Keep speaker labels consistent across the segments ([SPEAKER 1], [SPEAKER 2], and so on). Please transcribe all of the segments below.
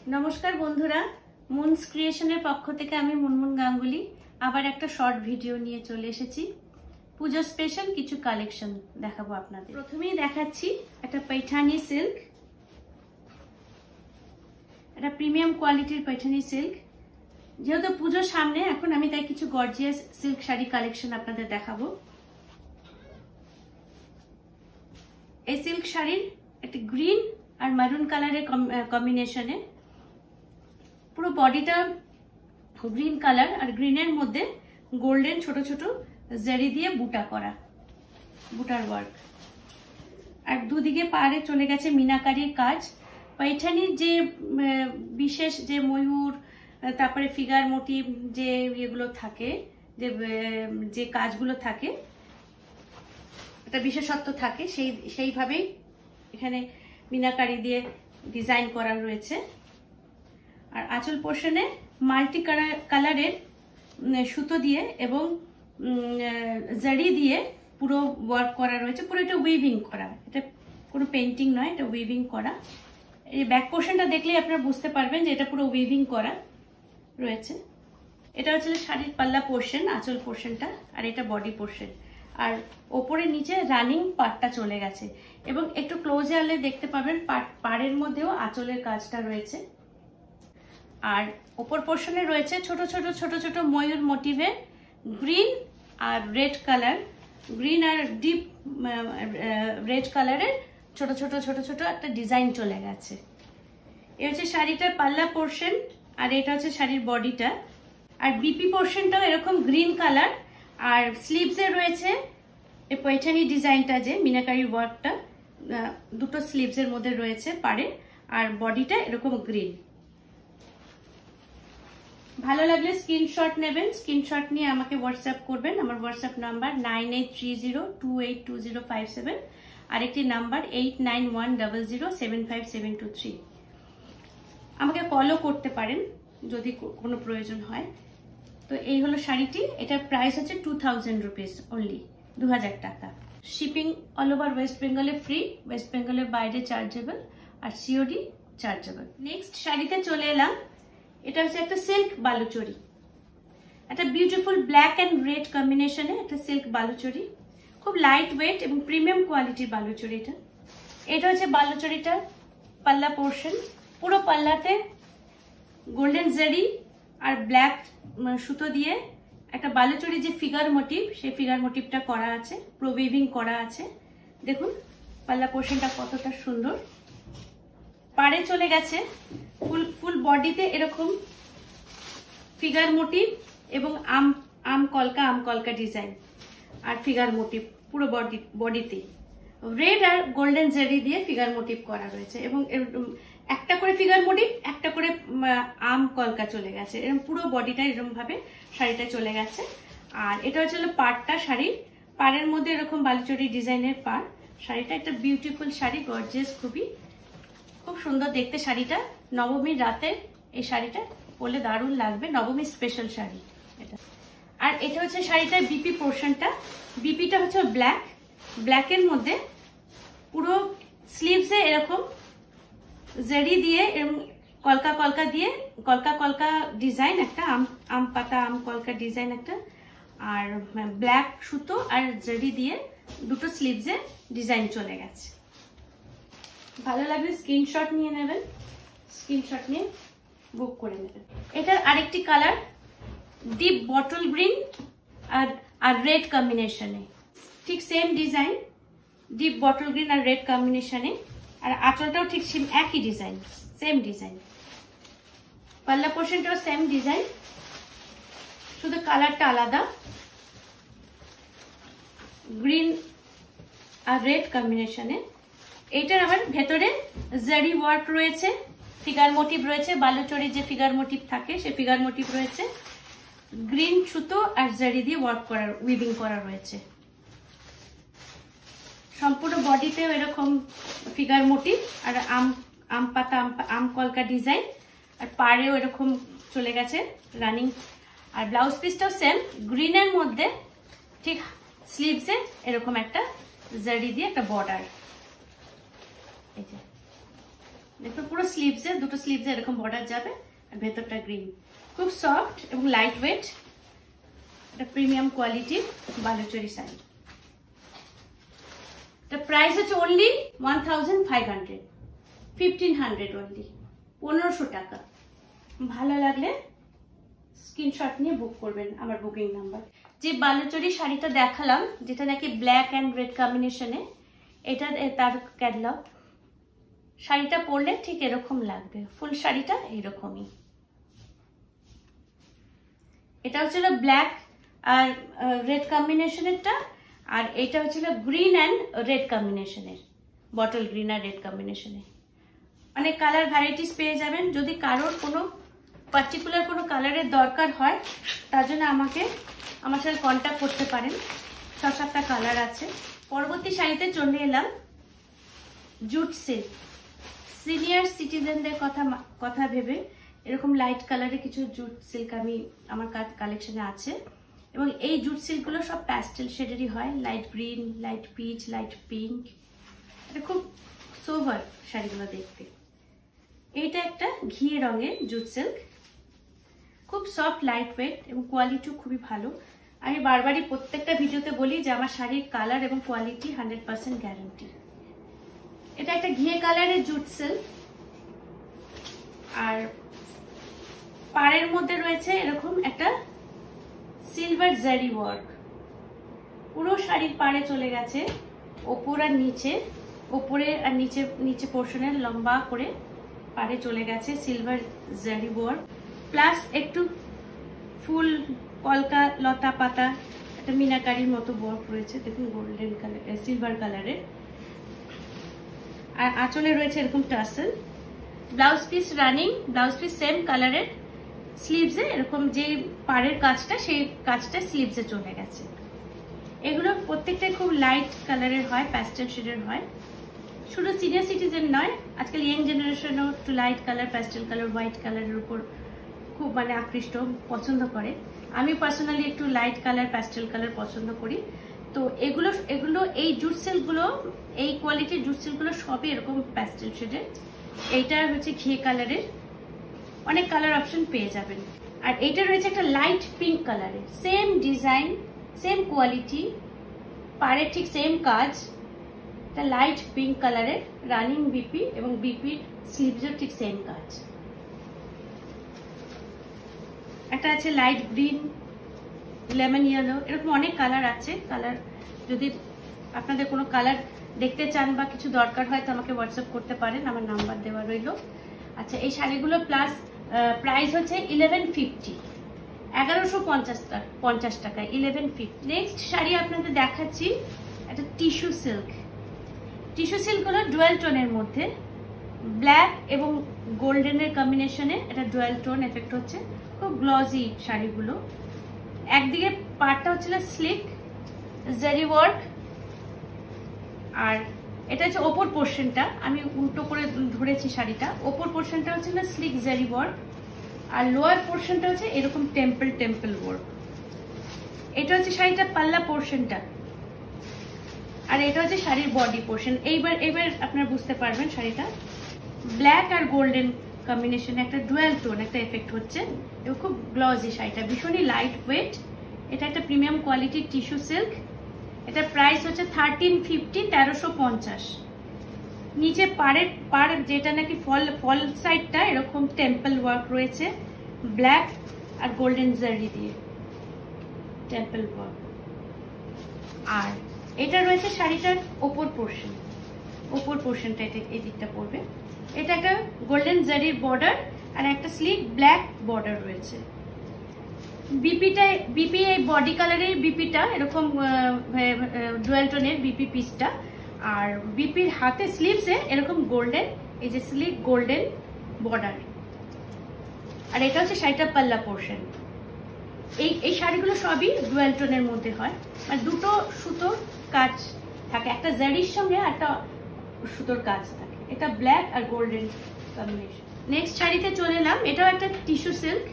[SPEAKER 1] नमस्कार बंधुरा मुन्स क्रिएशनेर पक्ष थेके आमी मुनमुन गांगुली आबार एक शर्ट भिडियो निये चले एसेछि। पुजो स्पेशल किछु कालेक्शन देखाबो आपनादेर। प्रथमेई देखाच्छि एक पैठानी सिल्क, एक प्रिमियम क्वालिटिर पैठानी सिल्क। जेहेतु पुजोर सामने एखन आमी ताई किछु गर्जियास सिल्क शाड़ी कालेक्शन आपनादेर देखाबो। এই সিল্ক শাড়ির একটা গ্রিন আর মেরুন কালারের কম্বিনেশনে পুরো বডিটা গ্রিন কালার আর গ্রিনের মধ্যে গোল্ডেন ছোট ছোট জরি দিয়ে বুটা করা, বুটার ওয়ার্ক। আর দুদিকে পাড়ে চলে গেছে মিনাকারির কাজ। पैठाনির যে বিশেষ যে ময়ূর, তারপরে ফিগার মোটিভ যে এগুলো থাকে, যে কাজগুলো থাকে, একটা বিশেষত্ব থাকে, সেইভাবেই এখানে মিনাকারি দিয়ে ডিজাইন করা রয়েছে। আর আঁচল পোর্শনে মাল্টি কালারের সুতো দিয়ে এবং জরি দিয়ে পুরো ওয়ার্ক করা রয়েছে। পুরো এটা উইভিং করা, এটা কোনো পেইন্টিং নয়, এটা উইভিং করা। এই ব্যাক পোর্শনটা দেখলেই আপনারা বুঝতে পারবেন যে এটা পুরো উইভিং করা রয়েছে। এটা হচ্ছে শাড়ির পাল্লা পোর্শন, আঁচল পোর্শনটা, আর এটা বডি পোর্শন। আর ওপরে নিচে রানিং পাটটা চলে গেছে এবং একটু ক্লোজে আনলে দেখতে পাবেন পাড়ের মধ্যেও আঁচলের কাজটা রয়েছে। আর ওপর পোর্শনে রয়েছে ছোট ছোট ছোট ছোট ময়ূর মোটিভে গ্রিন আর রেড কালার, গ্রিন আর ডিপ রেড কালারের ছোট ছোট ছোট ছোট একটা ডিজাইন চলে গেছে। এই হচ্ছে শাড়িটার পাল্লা পোর্শন আর এটা হচ্ছে শাড়ির বডিটা। আর বিপি পোর্শনটাও এরকম গ্রিন কালার। আর স্লিভসে রয়েছে এই पैठानी ডিজাইনটা, যে মিনাকারি ওয়ার্কটা দুটো স্লিভসের মধ্যে রয়েছে পাড়ে। আর বডিটা এরকম গ্রিন। ভালো লাগলে স্ক্রিনশট নেবেন, স্ক্রিনশট নিয়ে আমাকে হোয়াটসঅ্যাপ করবেন। আমার হোয়াটসঅ্যাপ নাম্বার 9830282057, আরেকটি নাম্বার 8910075723। আমাকে কলও করতে পারেন যদি কোনো প্রয়োজন হয়। তো এই হলো শাড়িটি। এটার প্রাইস হচ্ছে 2000 রুপিস অনলি, 2000 টাকা। শিপিং অল ওভার ওয়েস্ট বেঙ্গলে ফ্রি, ওয়েস্ট বেঙ্গলের বাইরে চার্জেবল, আর সিওডি চার্জেবল। নেক্সট শাড়িতে চলে এলাম। এটা হচ্ছে একটা সিল্ক বালুচরি, একটা বিউটিফুল ব্ল্যাক অ্যান্ড রেড কম্বিনেশনে একটা সিল্ক বালুচরি। খুব লাইট ওয়েট এবং প্রিমিয়াম কোয়ালিটির বালুচরি এটা। এটা হচ্ছে বালুচরিটার পাল্লা পোর্শন। পুরো পাল্লাতে গোল্ডেন জারি আর ব্ল্যাক সুতো দিয়ে একটা বালুচরি যে ফিগার মোটিভ, সেই ফিগার মোটিভটা করা আছে, পুরো উইভিং করা আছে। দেখুন পাল্লা পোর্শনটা কতটা সুন্দর। পাড়ে চলে গেছে ফুল বডিতে এরকম ফিগার মোটিভ এবং আম কলকা ডিজাইন আর ফিগার মোটিভ পুরো বডিতে রেড আর গোল্ডেন জেরি দিয়ে ফিগার মোটিভ করা রয়েছে। এবং একটা করে ফিগার মোটিভ, একটা করে আম কলকা চলে গেছে। এরকম পুরো বডিটা এরকম ভাবে শাড়িটা চলে গেছে। আর এটা হচ্ছে পাড়টা, শাড়ির পাড়ের মধ্যে এরকম বালুচরি ডিজাইনের পাড়। শাড়িটা একটা বিউটিফুল শাড়ি, গর্জিয়াস, খুব সুন্দর দেখতে শাড়িটা। নবমীর রাতে এই শাড়িটা পরলে দারুণ লাগবে, নবমীর স্পেশাল শাড়ি এটা। আর এটা হচ্ছে শাড়িটার বিপি পোর্শনটা। বিপিটা হচ্ছে ব্ল্যাকের মধ্যে পুরো স্লিভসে এরকম জরি দিয়ে কলকা দিয়ে কলকা ডিজাইন একটা, আম পাতা আম কলকা ডিজাইন একটা। আর ব্ল্যাক সুতো আর জরি দিয়ে দুটো স্লিভসে ডিজাইন চলে গেছে। ভালো লাগলে স্ক্রিনশট নিয়ে নেবেন, স্ক্রিনশট নিয়ে বুক করে নেবেন। এটার আরেকটি কালার ডিপ বটল গ্রিন আর রেড কম্বিনেশনে, ঠিক same design, deep bottle green আর রেড কম্বিনেশনে। আর আঁচলটাও ঠিক একই ডিজাইন, সেম ডিজাইন। পাল্লা পোর্শনটাও সেম ডিজাইন, শুধু কালারটা আলাদা, গ্রিন আর রেড কম্বিনেশনে। এইটার আবার ভেতরে জারি ওয়ার্ক রয়েছে, ফিগার মোটিভ রয়েছে, বালুচরির যে ফিগার মোটিভ থাকে সে ফিগার মোটিভ রয়েছে। গ্রিন সুতো আর জারি দিয়ে ওয়ার্ক করা, উইভিং করা রয়েছে। সম্পূর্ণ বডিতেও এরকম ফিগার মোটিভ আর আম পাতা আম কলকা ডিজাইন। আর পাড়েও এরকম চলে গেছে রানিং। আর ব্লাউজ পিসটাও সেম গ্রিনের মধ্যে, ঠিক স্লিভসে এরকম একটা জারি দিয়ে একটা বর্ডার। এই যে দেখো পুরো স্লিভসে, দুটো স্লিভসে এরকম বর্ডার যাবে, আর ভেতরটা গ্রিন। খুব সফট এবং লাইট ওয়েট, এটা প্রিমিয়াম কোয়ালিটির বালুচরি শাড়ি। এটা প্রাইস হচ্ছে অনলি 1500, 1500 অনলি, 1500 টাকা। ভালো লাগলে স্ক্রিনশট নিয়ে বুক করবেন আমার বুকিং নাম্বার। যে বালুচরি শাড়িটা দেখালাম, যেটা নাকি ব্ল্যাক অ্যান্ড রেড কম্বিনেশনে, এটা তার ক্যাটালগ। শাড়িটা পরলে ঠিক এরকম লাগবে, ফুল শাড়িটা এইরকমই। এটা হচ্ছিল ব্ল্যাক আর রেড কম্বিনেশনেরটা, আর এটা হচ্ছিল গ্রিন অ্যান্ড রেড কম্বিনেশনের, বটল গ্রিন আর রেড কম্বিনেশনে। অনেক কালার ভ্যারাইটিস পেয়ে যাবেন। যদি কারোর কোনো পার্টিকুলার কোনো কালারের দরকার হয়, তার জন্য আমার সাথে কন্ট্যাক্ট করতে পারেন। 6-7টা কালার আছে। পরবর্তী শাড়িতে চলে এলাম জুট সিল্ক। সিনিয়র সিটিজেনদের কথা ভেবে এরকম লাইট কালারে কিছু জুট সিল্ক আমার কালেকশনে আছে, এবং এই জুট সিল্কগুলো সব প্যাস্টেল শেডেরই হয়, light green, light pitch, light pink. এটা খুব সোভার শাড়িগুলো দেখতে। এইটা একটা ঘিয়ে রঙের জুট সিল্ক, খুব সফট, লাইট ওয়েট এবং কোয়ালিটিও খুবই ভালো। আমি বারবারই প্রত্যেকটা ভিডিওতে বলি যে আমার শাড়ির কালার এবং কোয়ালিটি 100% গ্যারান্টি। এটা একটা ঘিয়ে কালারের জুট সিল্ক, আর পাড়ের মধ্যে রয়েছে এরকম একটা সিলভার জারি ওয়ার্ক। পুরো শাড়ির পাড়ে চলে গেছে, ওপর আর নিচে, ওপরে আর নিচে পোর্শনে লম্বা করে পাড়ে চলে গেছে সিলভার জারি ওয়ার্ক, প্লাস একটু ফুল, কলকা, লতা পাতা, একটা মিনাকারির মতো ওয়ার্ক রয়েছে, দেখুন গোল্ডেন কালার, সিলভার কালারের। আর আঁচলে রয়েছে এরকম tassel. Blouse piece running, blouse piece same কালারের, স্লিভসে এরকম যে পাড়ের কাজটা, সেই কাজটা স্লিভসে চলে গেছে। এগুলো প্রত্যেকটাই খুব লাইট কালারের হয়, প্যাস্টেল শেডের হয়। শুধু সিনিয়র সিটিজেন নয়, আজকাল ইয়াং জেনারেশনও একটু light colour, pastel colour, white কালারের উপর খুব আকৃষ্ট, পছন্দ করে। আমি পার্সোনালি একটু লাইট কালার, প্যাস্টেল কালার পছন্দ করি। তো এগুলো এই জুট সিল্কগুলো, এই কোয়ালিটির জুট সিল্কগুলো সবই এরকম প্যাস্টেল শেডের। এইটা হচ্ছে ঘিয়ে কালারের, অনেক কালার অপশন পেয়ে যাবেন। আর এইটা রয়েছে একটা লাইট পিঙ্ক কালারের, সেম ডিজাইন, সেম কোয়ালিটি, পাড়ের ঠিক সেম কাজ। এটা লাইট পিঙ্ক কালারের, রানিং বিপি, এবং বিপির স্লিভসের ঠিক সেম কাজ। একটা আছে লাইট গ্রিন, লেমন ইয়েলো, এরকম অনেক কালার আছে। কালার যদি আপনাদের কোনো কালার দেখতে চান বা কিছু দরকার হয়, তো আমাকে হোয়াটসঅ্যাপ করতে পারেন, আমার নাম্বার দেওয়া রইল। আচ্ছা, এই শাড়িগুলো প্রাইস হচ্ছে 1150, 1150 টাকা, 1150। নেক্সট শাড়ি আপনাদের দেখাচ্ছি একটা টিস্যু সিল্ক। টিস্যু সিল্কগুলো ডুয়াল টোনের মধ্যে, ব্ল্যাক এবং গোল্ডেনের কম্বিনেশনে এটা ডুয়াল টোন এফেক্ট হচ্ছে, খুব গ্লজি শাড়িগুলো। একদিকে পার্টটা হচ্ছিল স্লিক জারি ওয়ার্ক, আর এটা হচ্ছে ওপর পোর্শনটা, আমি উল্টো করে ধরেছি শাড়িটা। ওপর পোর্শনটা হচ্ছে না স্লিক জারি ওয়ার্ক, আর লোয়ার পোর্শনটা হচ্ছে এরকম টেম্পল ওয়ার্ক। এটা হচ্ছে শাড়িটা পাল্লা পোর্শনটা, আর এটা হচ্ছে শাড়ির বডি পোর্শন। এইবার আপনারা বুঝতে পারবেন শাড়িটা ব্ল্যাক আর গোল্ডেন কম্বিনেশনে একটা ডুয়াল টোন একটা এফেক্ট হচ্ছে, এবং খুব গ্লজি শাড়িটা, ভীষণই লাইট ওয়েট। এটা একটা প্রিমিয়াম কোয়ালিটির টিস্যু সিল্ক। এটা প্রাইস হচ্ছে 1350, 1350। নিচে পাড় যেটা নাকি ফল সাইডটা এরকম টেম্পল ওয়ার্ক রয়েছে, ব্ল্যাক আর গোল্ডেন জারি দিয়ে টেম্পল ওয়ার্ক। আর এটা রয়েছে শাড়িটার ওপর পোর্শনটা, এটা এই দিকটা পড়বে। এটা একটা গোল্ডেন জারির বর্ডার আর একটা স্লিক ব্ল্যাক বর্ডার রয়েছে। বিপি এই বডি কালারের বিপিটা এরকম ডুয়াল টোনের বিপি পিসটা, আর বিপির হাতে স্লিভসে এরকম গোল্ডেন, এই যে স্লিক গোল্ডেন বর্ডার। আর এটা হচ্ছে শাড়িটার পাল্লা পোর্শন। এই শাড়িগুলো সবই ডুয়াল টোনের মধ্যে হয়, মানে দুটো সুতোর কাজ থাকে, একটা জারির সঙ্গে একটা সুতোর কাজ থাকে। এটা ব্ল্যাক আর গোল্ডেন কম্বিনেশন। নেক্সট শাড়িতে চলে এলাম, এটাও একটা টিস্যু সিল্ক।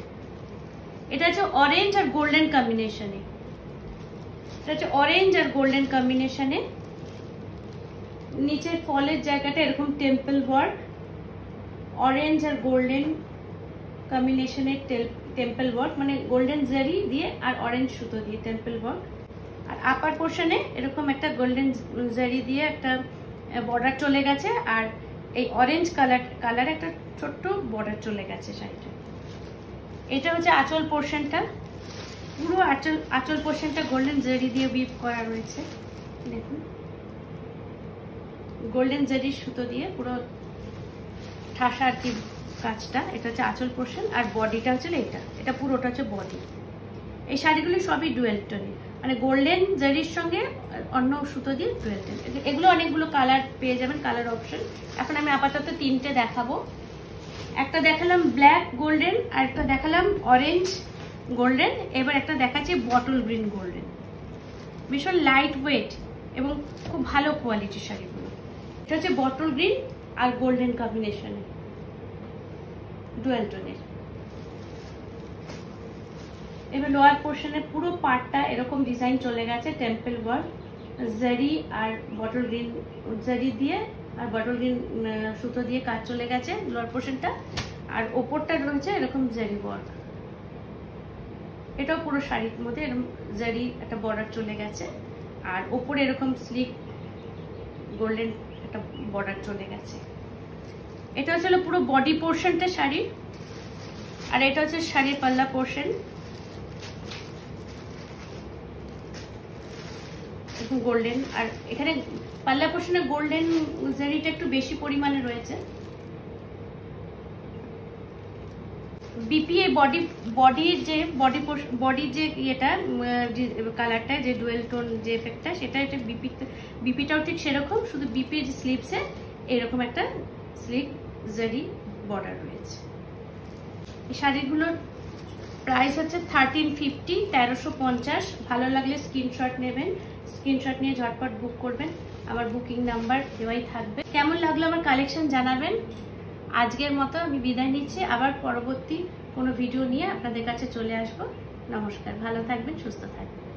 [SPEAKER 1] এটা হচ্ছে অরেঞ্জ আর গোল্ডেন কম্বিনেশনে, নিচের ফলের জায়গাটা এরকম টেম্পল ওয়ার্ক, অরেঞ্জ আর গোল্ডেন কম্বিনেশনের টেম্পল ওয়ার্ক, মানে গোল্ডেন জারি দিয়ে আর অরেঞ্জ সুতো দিয়ে টেম্পল ওয়ার্ক। আর আপার পোর্শনে এরকম একটা গোল্ডেন জারি দিয়ে একটা বর্ডার চলে গেছে, আর এই অরেঞ্জ কালার একটা ছোট্ট বর্ডার চলে গেছে শাড়িটা। এটা হচ্ছে আঁচল পোর্শনটা, পুরো আঁচল পোর্শনটা গোল্ডেন জারি দিয়ে উইভ করা রয়েছে। দেখুন গোল্ডেন জারির সুতো দিয়ে পুরো ঠাসা আর কি কাজটা। এটা হচ্ছে আঁচল পোর্শন, আর বডিটা হচ্ছে এটা পুরোটা হচ্ছে বডি। এই শাড়িগুলি সবই ডুয়েল টোনের, মানে গোল্ডেন জারির সঙ্গে অন্য সুতো দিয়ে ডুয়েল টোন। এগুলো অনেকগুলো কালার পেয়ে যাবেন, কালার অপশন। এখন আমি আপাতত 3টে দেখাবো। একটা দেখালাম ব্ল্যাক গোল্ডেন, আর একটা দেখালাম অরেঞ্জ গোল্ডেন, এবার একটা দেখাচ্ছি বটল গ্রিন গোল্ডেন। ভীষণ লাইট ওয়েট এবং খুব ভালো কোয়ালিটির শাড়িগুলো। এটা হচ্ছে বটল গ্রিন আর গোল্ডেন কম্বিনেশনে ডুয়েল টোনের। এবার লোয়ার পোর্শনে পুরো পার্টটা এরকম ডিজাইন চলে গেছে, টেম্পল ওয়ার্ক জারি আর বটল গ্রিন জারি দিয়ে আর বটল গ্রিন সুতো দিয়ে কাজ চলে গেছে লোয়ার পোর্শনটা, আর ওপরটা রয়েছে এরকম জারি ওয়ার্ক। এটাও পুরো শাড়ির মধ্যে এরকম জারি একটা বর্ডার চলে গেছে, আর ওপরে এরকম স্লিক গোল্ডেন একটা বর্ডার চলে গেছে। এটা হচ্ছে পুরো বডি পোর্শনটা শাড়ির, আর এটা হচ্ছে শাড়ির পাল্লা পোর্শন। গোল্ডেন, আর এখানে পাল্লা পোর্শনে গোল্ডেন জারিটা একটু বেশি পরিমাণে রয়েছে। বিপি এই বডি যে ইয়েটা কালারটা, যে ডুয়েল টোন যে এফেক্টটা, সেটা এটা বিপিটাও ঠিক সেরকম, শুধু বিপির যে স্লিভসে এরকম একটা স্লিক জারি বর্ডার রয়েছে। এই শাড়িগুলোর প্রাইস হচ্ছে 1350, 1350। ভালো লাগলে স্ক্রিনশট নেবেন, স্ক্রিনশট নিয়ে ঝটপট বুক করবেন, আমার বুকিং নাম্বার দেওয়াই থাকবে। কেমন লাগলো আমার কালেকশন জানাবেন। আজকের মতো আমি বিদায় নিচ্ছি, আবার পরবর্তী কোনো ভিডিও নিয়ে আপনাদের কাছে চলে আসবো। নমস্কার, ভালো থাকবেন, সুস্থ থাকবেন।